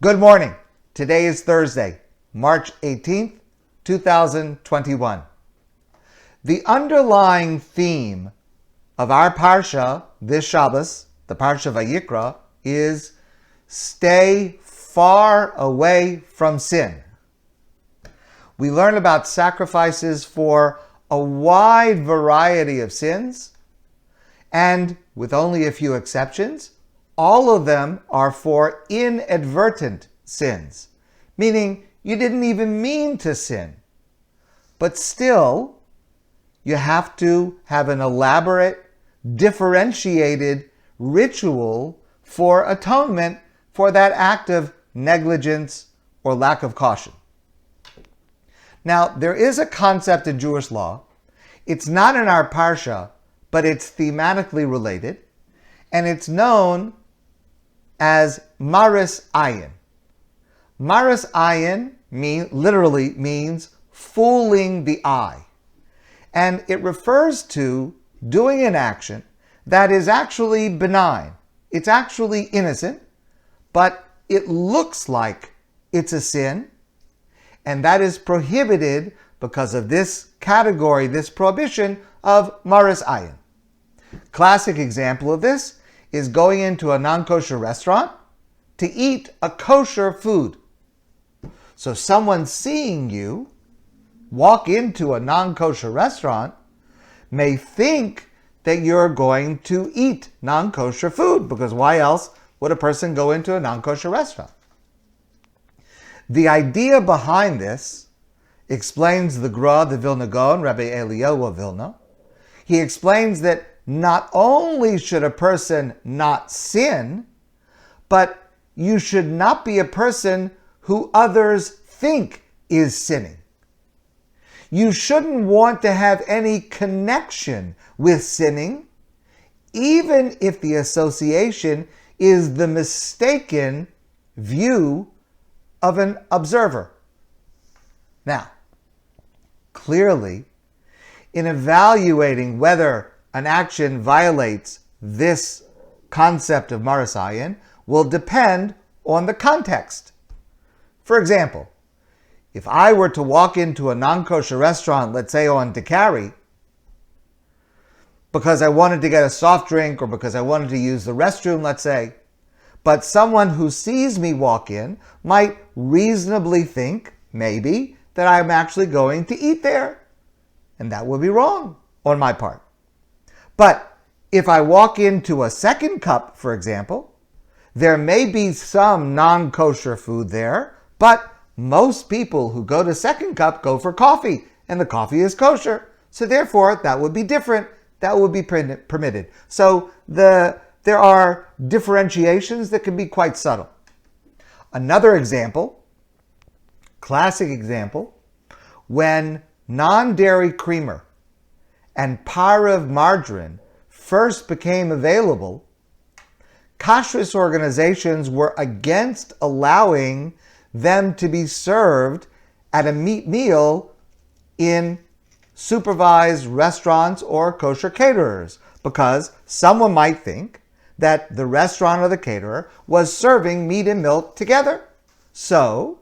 Good morning. Today is Thursday, March 18th, 2021. The underlying theme of our Parsha this Shabbos, the Parsha Vayikra, is stay far away from sin. We learn about sacrifices for a wide variety of sins, and with only a few exceptions, all of them are for inadvertent sins, meaning you didn't even mean to sin. But still, you have to have an elaborate, differentiated ritual for atonement for that act of negligence or lack of caution. Now, there is a concept in Jewish law. It's not in our Parsha, but it's thematically related, and it's known as Maris Ayin. Maris Ayin literally means fooling the eye. And it refers to doing an action that is actually benign. It's actually innocent, but it looks like it's a sin, and that is prohibited because of this category, this prohibition of Maris Ayin. Classic example of this is going into a non-kosher restaurant to eat a kosher food. So someone seeing you walk into a non-kosher restaurant may think that you're going to eat non-kosher food, because why else would a person go into a non-kosher restaurant? The idea behind this explains the Gra, the Vilna Gaon, Rabbi Eliyahu of Vilna. He explains that not only should a person not sin, but you should not be a person who others think is sinning. You shouldn't want to have any connection with sinning, even if the association is the mistaken view of an observer. Now, clearly, in evaluating whether an action violates this concept of Maris Ayin will depend on the context. For example, if I were to walk into a non-kosher restaurant, let's say on Dekari, because I wanted to get a soft drink or because I wanted to use the restroom, let's say, but someone who sees me walk in might reasonably think, maybe, that I'm actually going to eat there. And that would be wrong on my part. But if I walk into a second cup, for example, there may be some non-kosher food there, but most people who go to second cup go for coffee, and the coffee is kosher. So therefore, that would be different. That would be permitted. So there are differentiations that can be quite subtle. Another example, classic example, when non-dairy creamer and Parav margarine first became available, kashrus organizations were against allowing them to be served at a meat meal in supervised restaurants or kosher caterers, because someone might think that the restaurant or the caterer was serving meat and milk together. So,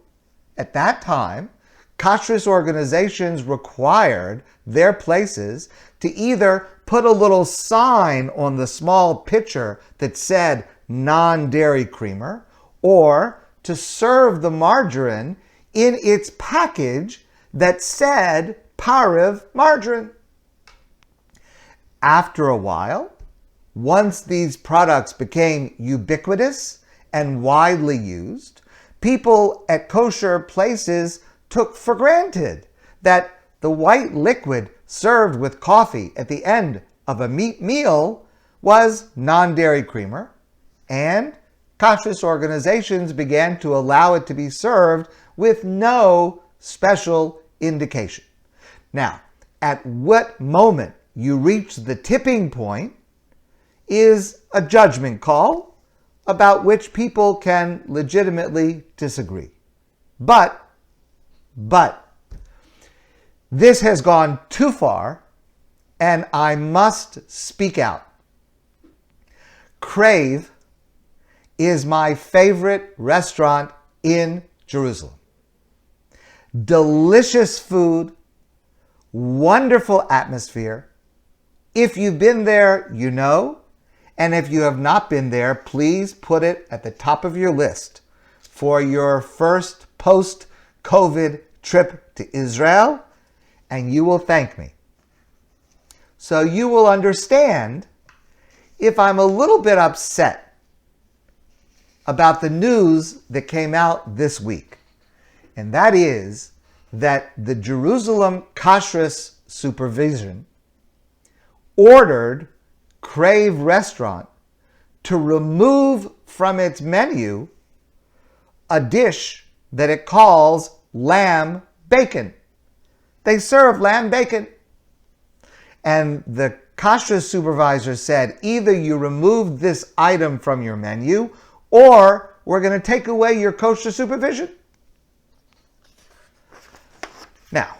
at that time, kashrus organizations required their places to either put a little sign on the small pitcher that said non-dairy creamer, or to serve the margarine in its package that said Parav margarine. After a while, once these products became ubiquitous and widely used, people at kosher places took for granted that the white liquid served with coffee at the end of a meat meal was non-dairy creamer, and kashrus organizations began to allow it to be served with no special indication. Now, at what moment you reach the tipping point is a judgment call about which people can legitimately disagree. But this has gone too far, and I must speak out. Crave is my favorite restaurant in Jerusalem. Delicious food, wonderful atmosphere. If you've been there, you know. And if you have not been there, please put it at the top of your list for your first post-COVID trip to Israel, and you will thank me. So you will understand if I'm a little bit upset about the news that came out this week. And that is that the Jerusalem Kashrus Supervision ordered Crave restaurant to remove from its menu a dish that it calls lamb bacon. They serve lamb bacon. And the kashrus supervisor said, either you remove this item from your menu or we're going to take away your kosher supervision. Now,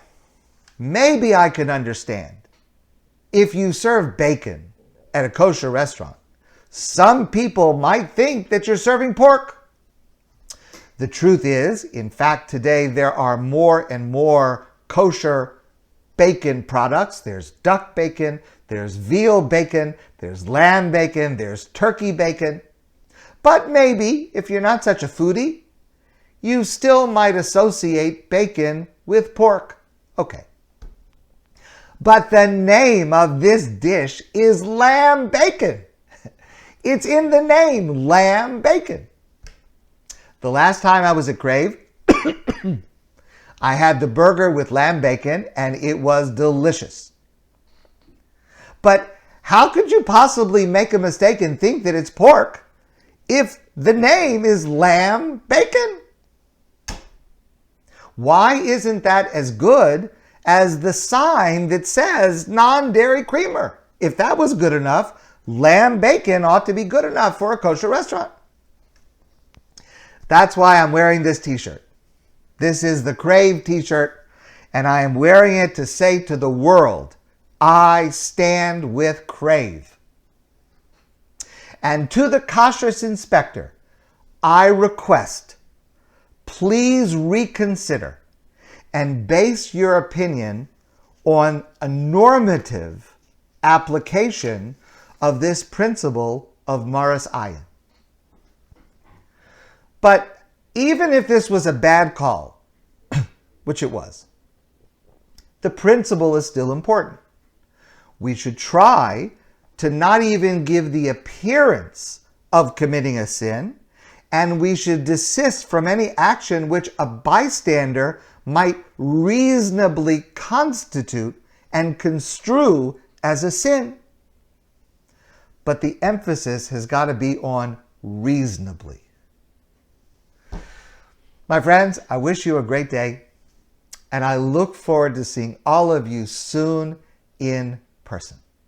maybe I can understand if you serve bacon at a kosher restaurant. Some people might think that you're serving pork. The truth is, in fact, today there are more and more kosher bacon products. There's duck bacon, there's veal bacon, there's lamb bacon, there's turkey bacon. But maybe, if you're not such a foodie, you still might associate bacon with pork. Okay. But the name of this dish is lamb bacon. It's in the name, lamb bacon. The last time I was at Crave, I had the burger with lamb bacon and it was delicious. But how could you possibly make a mistake and think that it's pork if the name is lamb bacon? Why isn't that as good as the sign that says non-dairy creamer? If that was good enough, lamb bacon ought to be good enough for a kosher restaurant. That's why I'm wearing this t-shirt. This is the Crave t-shirt, and I am wearing it to say to the world, I stand with Crave. And to the kashrus inspector, I request, please reconsider and base your opinion on a normative application of this principle of Maras Ayin. But even if this was a bad call, which it was, the principle is still important. We should try to not even give the appearance of committing a sin, and we should desist from any action which a bystander might reasonably constitute and construe as a sin. But the emphasis has got to be on reasonably. My friends, I wish you a great day, and I look forward to seeing all of you soon in person.